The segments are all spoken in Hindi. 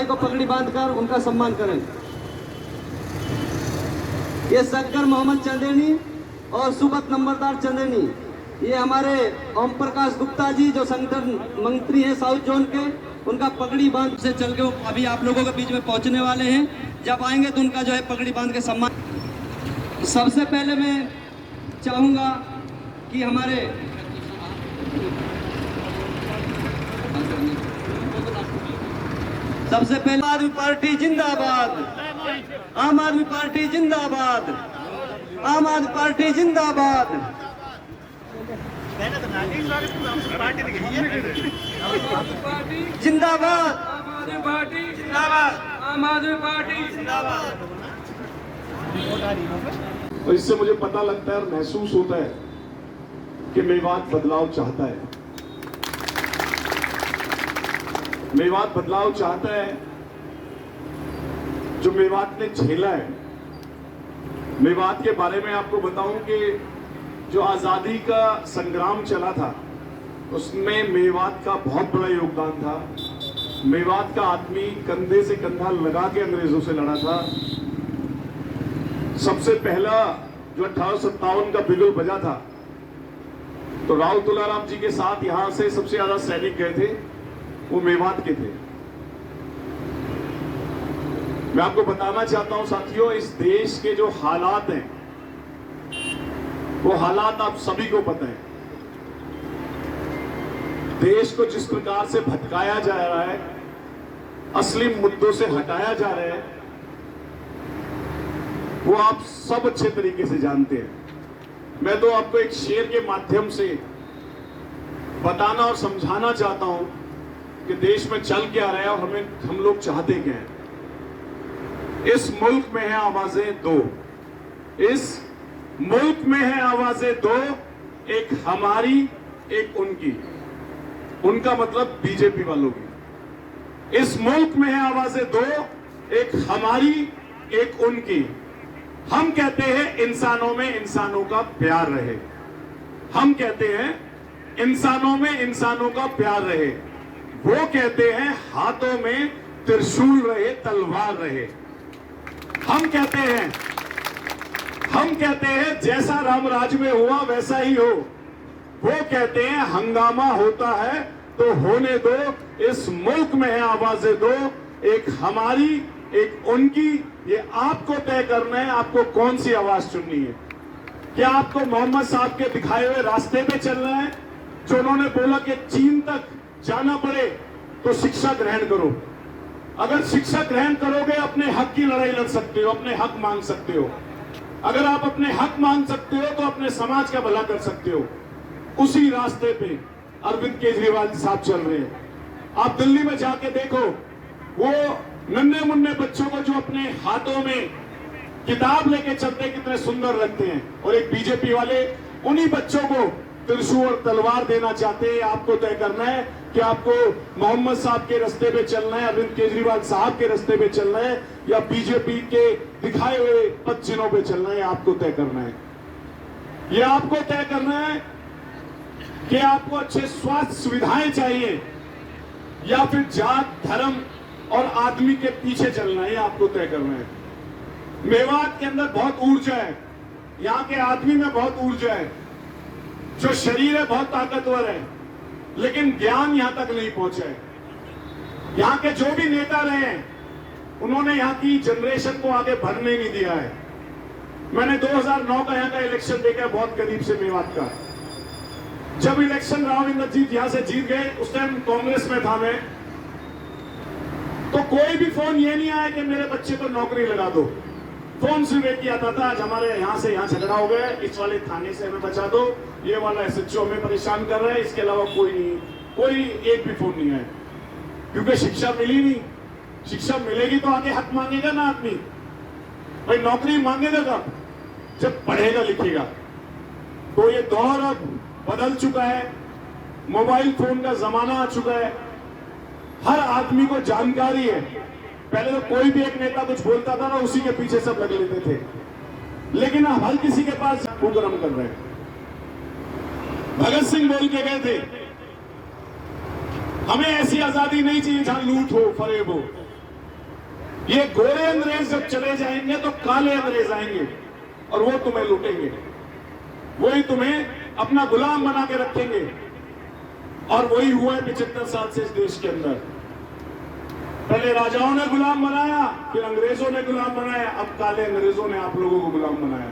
को पगड़ी बांधकर उनका सम्मान करें। ये शंकर मोहम्मद चंदेनी और सुबत नंबरदार चंदेनी, ये हमारे ओम प्रकाश गुप्ता जी जो संगठन मंत्री हैं साउथ जोन के, उनका पगड़ी बांध से चल के अभी आप लोगों के बीच में पहुंचने वाले हैं। जब आएंगे तो उनका जो है पगड़ी बांध के सम्मान। सबसे पहले मैं चाहूंगा कि हमारे सबसे पहले आम आदमी पार्टी जिंदाबाद, आम आदमी पार्टी जिंदाबाद, आम आदमी पार्टी जिंदाबाद। जिंदाबाद आम आदमी पार्टी, जिंदाबाद आम आदमी पार्टी, जिंदाबाद। और इससे मुझे पता लगता है और महसूस होता है कि मेवात बदलाव चाहता है। मेवात बदलाव चाहता है। जो मेवात ने झेला है, मेवात के बारे में आपको बताऊं कि जो आजादी का संग्राम चला था उसमें मेवात का बहुत बड़ा योगदान था। मेवात का आदमी कंधे से कंधा लगा के अंग्रेजों से लड़ा था। सबसे पहला जो 1857 का बिगुल बजा था तो राव तुलाराम जी के साथ यहां से सबसे ज्यादा सैनिक गए थे, वो मेवात के थे। मैं आपको बताना चाहता हूं साथियों, इस देश के जो हालात हैं वो हालात आप सभी को पता है। देश को जिस प्रकार से भटकाया जा रहा है, असली मुद्दों से हटाया जा रहा है, वो आप सब अच्छे तरीके से जानते हैं। मैं तो आपको एक शेर के माध्यम से बताना और समझाना चाहता हूं कि देश में चल क्या रहा है और हम लोग चाहते क्या हैं। इस मुल्क में है आवाजें दो, इस मुल्क में है आवाजें दो, एक हमारी एक उनकी, उनका मतलब बीजेपी वालों की। इस मुल्क में है आवाजें दो, एक हमारी एक उनकी। हम कहते हैं इंसानों में इंसानों का प्यार रहे, हम कहते हैं इंसानों में इंसानों का प्यार रहे। वो कहते हैं हाथों में त्रिशूल रहे, तलवार रहे। हम कहते हैं जैसा रामराज में हुआ वैसा ही हो। वो कहते हैं हंगामा होता है तो होने दो, इस मुल्क में है आवाजें दो, एक हमारी एक उनकी। ये आपको तय करना है, आपको कौन सी आवाज चुननी है। क्या आपको मोहम्मद साहब के दिखाए हुए रास्ते पे चलना है, जो उन्होंने बोला कि चीन तक जाना पड़े तो शिक्षा ग्रहण करो। अगर शिक्षा ग्रहण करोगे अपने हक की लड़ाई लड़ सकते हो, अपने हक मांग सकते हो। अगर आप अपने हक मांग सकते हो तो अपने समाज का भला कर सकते हो। उसी रास्ते पे अरविंद केजरीवाल साहब चल रहे हैं। आप दिल्ली में जाके देखो, वो नन्हे मुन्ने बच्चों को जो अपने हाथों में किताब लेके चलते कितने सुंदर लगते हैं, और एक बीजेपी वाले उन्हीं बच्चों को त्रिशूल और तलवार देना चाहते हैं। आपको तय करना है कि आपको मोहम्मद साहब के रास्ते पे चलना है, अरविंद केजरीवाल साहब के रास्ते पे चलना है, या बीजेपी के दिखाए हुए पद चिन्हों पे चलना है। आपको तय करना है। ये आपको तय करना है कि आपको अच्छे स्वास्थ्य सुविधाएं चाहिए या फिर जात धर्म और आदमी के पीछे चलना है। आपको तय करना है। मेवात के अंदर बहुत ऊर्जा है, यहाँ के आदमी में बहुत ऊर्जा है, जो शरीर है बहुत ताकतवर है, लेकिन ज्ञान यहां तक नहीं पहुंचा है। यहां के जो भी नेता रहे हैं उन्होंने यहां की जनरेशन को आगे बढ़ने नहीं दिया है। मैंने 2009 का यहां का इलेक्शन देखा बहुत करीब से मेवात का। जब इलेक्शन राव इंद्रजीत यहां से जीत गए, उस टाइम कांग्रेस में था मैं, तो कोई भी फोन ये नहीं आया कि मेरे बच्चे को नौकरी लगा दो। फोन सिर्फ एक ही आता था, आज हमारे यहां से यहां झगड़ा हो गया, इस वाले थाने से हमें बचा दो, ये वाला एसएचओ हमें परेशान कर रहा है। इसके अलावा कोई नहीं, कोई एक भी फोन नहीं आया, क्योंकि शिक्षा मिली नहीं। शिक्षा मिलेगी तो आगे हक मांगेगा ना आदमी। भाई नौकरी मांगेगा कब? जब पढ़ेगा लिखेगा। तो ये दौर अब बदल चुका है, मोबाइल फोन का जमाना आ चुका है, हर आदमी को जानकारी है। पहले तो कोई भी एक नेता कुछ बोलता था ना, उसी के पीछे सब लग लेते थे, लेकिन अब हर किसी के पास कुकर्म कर रहे हैं। भगत सिंह बोल के गए थे, हमें ऐसी आजादी नहीं चाहिए जहां लूट हो फरेब हो, ये गोरे अंग्रेज जब चले जाएंगे तो काले अंग्रेज आएंगे और वो तुम्हें लूटेंगे, वही तुम्हें अपना गुलाम बना के रखेंगे। और वही हुआ है 75 साल से इस देश के अंदर। पहले राजाओं ने गुलाम बनाया, फिर अंग्रेजों ने गुलाम बनाया, अब काले अंग्रेजों ने आप लोगों को गुलाम बनाया।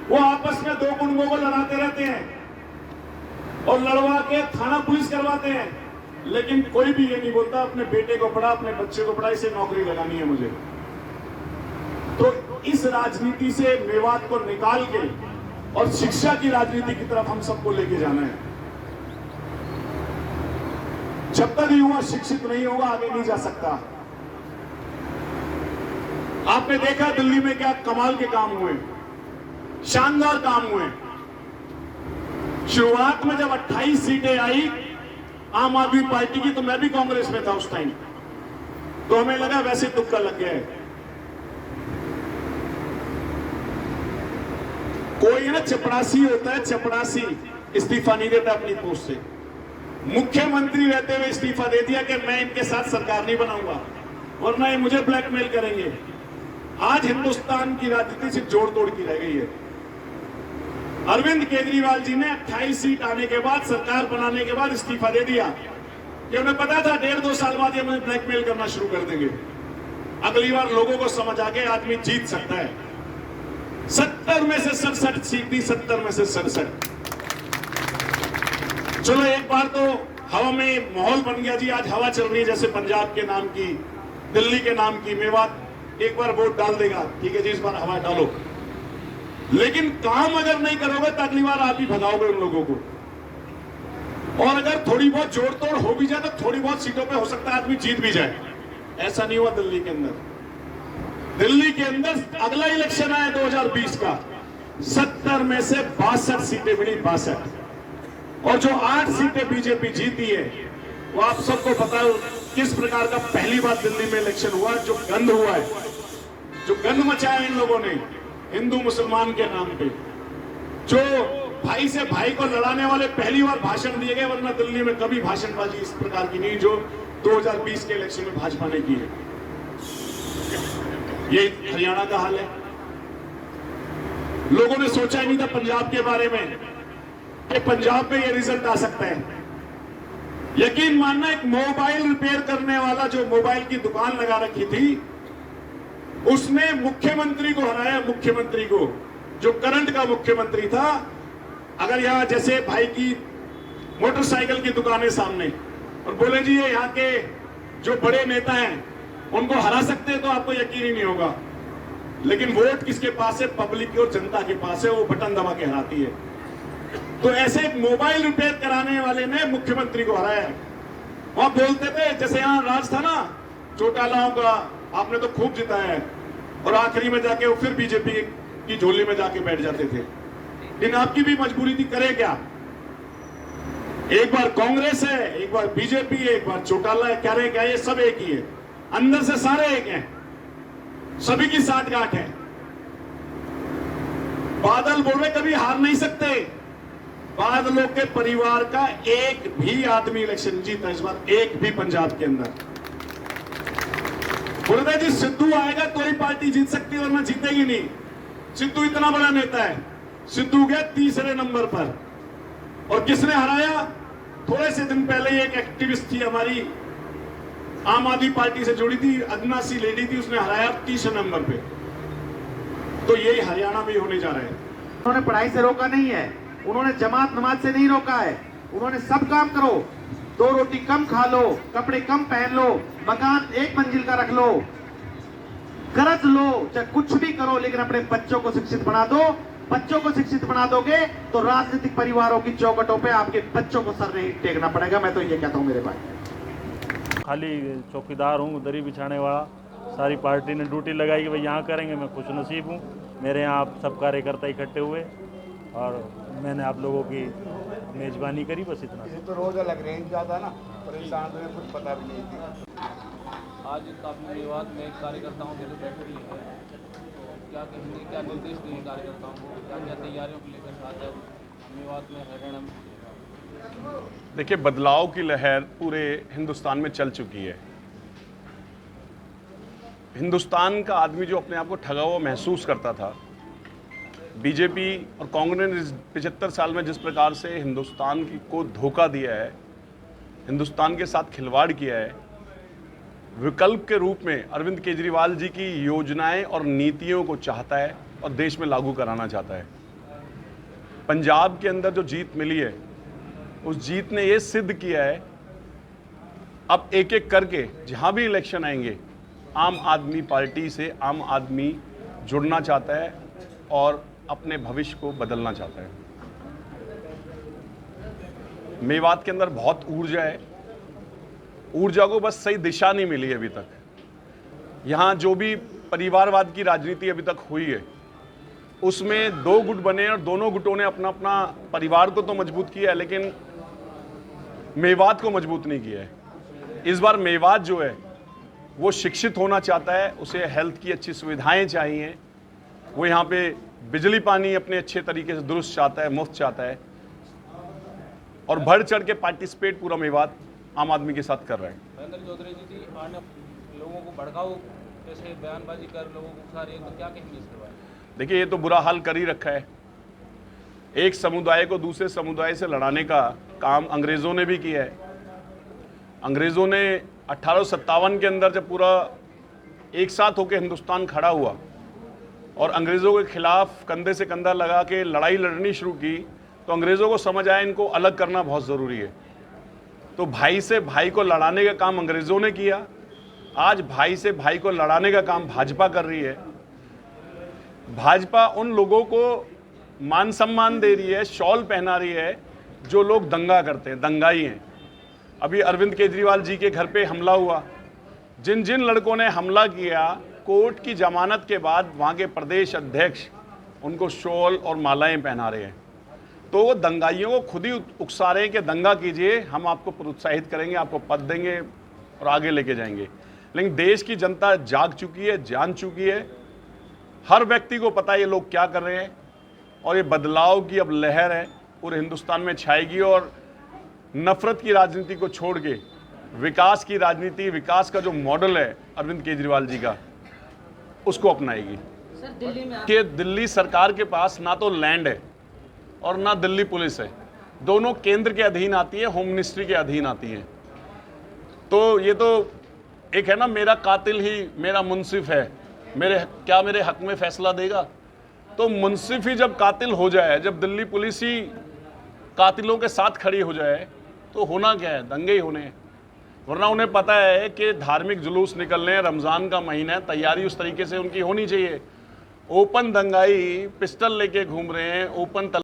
वो आपस में दो गुंडों को लड़ाते रहते हैं और लड़वा के थाना पुलिस करवाते हैं, लेकिन कोई भी ये नहीं बोलता अपने बेटे को पढ़ा, अपने बच्चे को पढ़ा, इसे नौकरी लगानी है मुझे। तो इस राजनीति से मेवात को निकाल के और शिक्षा की राजनीति की तरफ हम सबको लेके जाना है। जब तक युवा शिक्षित नहीं होगा आगे नहीं जा सकता। आपने देखा दिल्ली में क्या कमाल के काम हुए, शानदार काम हुए। शुरुआत में जब 28 सीटें आई आम आदमी पार्टी की, तो मैं भी कांग्रेस में था उस टाइम, तो हमें लगा वैसे तुक्का लग गया है। कोई ना चपड़ासी होता है, चपड़ासी इस्तीफा नहीं देता अपनी पोस्ट से। मुख्यमंत्री रहते हुए इस्तीफा दे दिया कि मैं इनके साथ सरकार नहीं बनाऊंगा वरना ये मुझे ब्लैकमेल करेंगे। आज हिंदुस्तान की राजनीति सिर्फ जोड़ तोड़ की रह गई है। अरविंद केजरीवाल जी ने 28 सीट आने के बाद, सरकार बनाने के बाद इस्तीफा दे दिया कि उन्हें पता था 1.5-2 साल बाद ये मुझे ब्लैकमेल करना शुरू कर देंगे। अगली बार लोगों को समझ आ गया आदमी जीत सकता है। 70 में से 67 सीट थी, 70 में से 67। चलो एक बार तो हवा में माहौल बन गया जी, आज हवा चल रही है जैसे पंजाब के नाम की, दिल्ली के नाम की, मेवात एक बार वोट डाल देगा, ठीक है जी इस बार हवा डालो। लेकिन काम अगर नहीं करोगे तो अगली बार आप ही भगाओगे उन लोगों को। और अगर थोड़ी बहुत जोड़ तोड़ हो भी जाए तो थोड़ी बहुत सीटों पे हो सकता है आदमी जीत भी जाए। ऐसा नहीं हुआ दिल्ली के अंदर। दिल्ली के अंदर अगला इलेक्शन आया 2020 का, 70 में से 62 सीटें मिली, 62। और जो 8 सीटें बीजेपी जीती है वो आप सबको पता है किस प्रकार का पहली बार दिल्ली में इलेक्शन हुआ। जो गंद हुआ है, जो गंद मचाया इन लोगों ने हिंदू मुसलमान के नाम पे, जो भाई से भाई को लड़ाने वाले पहली बार भाषण दिए गए, वरना दिल्ली में कभी भाषणबाजी इस प्रकार की नहीं जो 2020 के इलेक्शन में भाजपा ने की है। ये हरियाणा का हाल है। लोगों ने सोचा ही नहीं था पंजाब के बारे में कि पंजाब में ये रिजल्ट आ सकता है। यकीन मानना, एक मोबाइल रिपेयर करने वाला जो मोबाइल की दुकान लगा रखी थी, उसने मुख्यमंत्री को हराया। मुख्यमंत्री को, जो करंट का मुख्यमंत्री था। अगर यहां जैसे भाई की मोटरसाइकिल की दुकान है सामने और बोले जी ये यहाँ के जो बड़े नेता हैं उनको हरा सकते हैं, तो आपको यकीन ही नहीं होगा। लेकिन वोट किसके पास है? पब्लिक की और जनता के पास है, वो बटन दबा के हराती है। तो ऐसे एक मोबाइल रिपेयर कराने वाले ने मुख्यमंत्री को हराया। वहां बोलते थे जैसे यहाँ राज था ना चौटालाओं का, आपने तो खूब जिताया है, और आखिरी में जाके वो फिर बीजेपी की झोली में जाके बैठ जाते थे। लेकिन आपकी भी मजबूरी थी, करे क्या? एक बार कांग्रेस है, एक बार बीजेपी है, एक बार चौटाला है, कह रहे क्या ये सब एक ही है, अंदर से सारे एक हैं, सभी की साठगांठ है। बादल बोल रहे कभी हार नहीं सकते। बादलों के परिवार का एक भी आदमी इलेक्शन जीता इस बार, एक भी पंजाब के अंदर। बोलते जी सिद्धू आएगा तो ही पार्टी जीत सकती है वरना जीतेगी नहीं। सिद्धू इतना बड़ा नेता है, सिद्धू गया 3रे नंबर पर। और किसने हराया? थोड़े से दिन पहले एक एक्टिविस्ट थी हमारी, आम आदमी पार्टी से जुड़ी थी, अदना सी लेडी थी, उसने हराया 3रे नंबर पे। तो यही हरियाणा में होने जा रहा है। उन्होंने पढ़ाई से रोका नहीं है, उन्होंने जमात नमाज से नहीं रोका है। उन्होंने सब काम करो, 2 रोटी कम खा लो, कपड़े कम पहन लो, मकान 1 मंजिल का रख लो, कर्ज लो, चाहे कुछ भी करो, लेकिन अपने बच्चों को शिक्षित बना दो। बच्चों को शिक्षित बना दोगे तो राजनीतिक परिवारों की चौखटों पे आपके बच्चों को सर नहीं टेकना पड़ेगा। मैं तो ये कहता हूँ मेरे भाई। खाली चौकीदार हूँ, दरी बिछाने वाला। सारी पार्टी ने ड्यूटी लगाई कि भाई यहाँ करेंगे, मैं खुश नसीब हूँ। मेरे यहाँ आप सब कार्यकर्ता इकट्ठे हुए और मैंने आप लोगों की मेज़बानी करी, बस इतना। तो रोज अलग रेंज जाता ना, परेशान तो कुछ पता भी नहीं थी। आज काफ़ी मेवात में कार्यकर्ताओं के लिए बैठक ली है, क्या कहेंगे, क्या निर्देश दिए कार्यकर्ताओं को, क्या क्या तैयारियों को लेकर साथ है मेवात में हरियाणा में? देखिए, बदलाव की लहर पूरे हिंदुस्तान में चल चुकी है। हिंदुस्तान का आदमी जो अपने आप को ठगा हुआ महसूस करता था, बीजेपी और कांग्रेस ने इस 75 साल में जिस प्रकार से हिंदुस्तान को धोखा दिया है, हिंदुस्तान के साथ खिलवाड़ किया है, विकल्प के रूप में अरविंद केजरीवाल जी की योजनाएं और नीतियों को चाहता है और देश में लागू कराना चाहता है। पंजाब के अंदर जो जीत मिली है, उस जीत ने ये सिद्ध किया है, अब एक एक करके जहां भी इलेक्शन आएंगे, आम आदमी पार्टी से आम आदमी जुड़ना चाहता है और अपने भविष्य को बदलना चाहता है। मेवात के अंदर बहुत ऊर्जा है, ऊर्जा को बस सही दिशा नहीं मिली अभी तक। यहाँ जो भी परिवारवाद की राजनीति अभी तक हुई है, उसमें दो गुट बने और दोनों गुटों ने अपना अपना परिवार को तो मजबूत किया है, लेकिन मेवात को मजबूत नहीं किया है। इस बार मेवात जो है वो शिक्षित होना चाहता है, उसे हेल्थ की अच्छी सुविधाएं चाहिए, वो यहाँ पे बिजली पानी अपने अच्छे तरीके से दुरुस्त चाहता है, मुफ्त चाहता है, और बढ़ चढ़ के पार्टिसिपेट पूरा मेवात आम आदमी के साथ कर रहे हैं। महेंद्र चौधरी जी थी अन्य लोगों को भड़काऊ जैसे बयानबाजी कर लोगों को उकसा रही है, तो क्या कहेंगे इसके बारे में? देखिए, ये तो बुरा हाल कर ही रखा है। एक समुदाय को दूसरे समुदाय से लड़ाने का काम अंग्रेज़ों ने भी किया है। अंग्रेज़ों ने 1857 के अंदर जब पूरा एक साथ होकर हिंदुस्तान खड़ा हुआ और अंग्रेज़ों के खिलाफ कंधे से कंधा लगा के लड़ाई लड़नी शुरू की, तो अंग्रेज़ों को समझ आया इनको अलग करना बहुत ज़रूरी है। तो भाई से भाई को लड़ाने का काम अंग्रेज़ों ने किया, आज भाई से भाई को लड़ाने का काम भाजपा कर रही है। भाजपा उन लोगों को मान सम्मान दे रही है, शॉल पहना रही है जो लोग दंगा करते हैं, दंगाई हैं। अभी अरविंद केजरीवाल जी के घर पे हमला हुआ, जिन जिन लड़कों ने हमला किया, कोर्ट की जमानत के बाद वहाँ के प्रदेश अध्यक्ष उनको शॉल और मालाएं पहना रहे हैं। तो वो दंगाइयों को खुद ही उकसा रहे हैं कि दंगा कीजिए, हम आपको प्रोत्साहित करेंगे, आपको पद देंगे और आगे लेके जाएंगे। लेकिन देश की जनता जाग चुकी है, जान चुकी है, हर व्यक्ति को पता है ये लोग क्या कर रहे हैं, और ये बदलाव की अब लहर है पूरे हिंदुस्तान में छाएगी, और नफरत की राजनीति को छोड़ के विकास की राजनीति, विकास का जो मॉडल है अरविंद केजरीवाल जी का, उसको अपनाएगी। सर, दिल्ली में कि दिल्ली सरकार के पास ना तो लैंड है और ना दिल्ली पुलिस है, दोनों केंद्र के अधीन आती है, होम मिनिस्ट्री के अधीन आती हैं। तो ये तो एक है ना, मेरा कातिल ही मेरा मुंसिफ है, मेरे हक में फैसला देगा। तो मुंसिफ ही जब कातिल हो जाए, जब दिल्ली पुलिस ही कातिलों के साथ खड़ी हो जाए, तो होना क्या है, दंगे ही होने हैं। वरना उन्हें पता है कि धार्मिक जुलूस निकलने हैं, रमज़ान का महीना है, तैयारी उस तरीके से उनकी होनी चाहिए। ओपन दंगाई पिस्टल लेके घूम रहे हैं, ओपन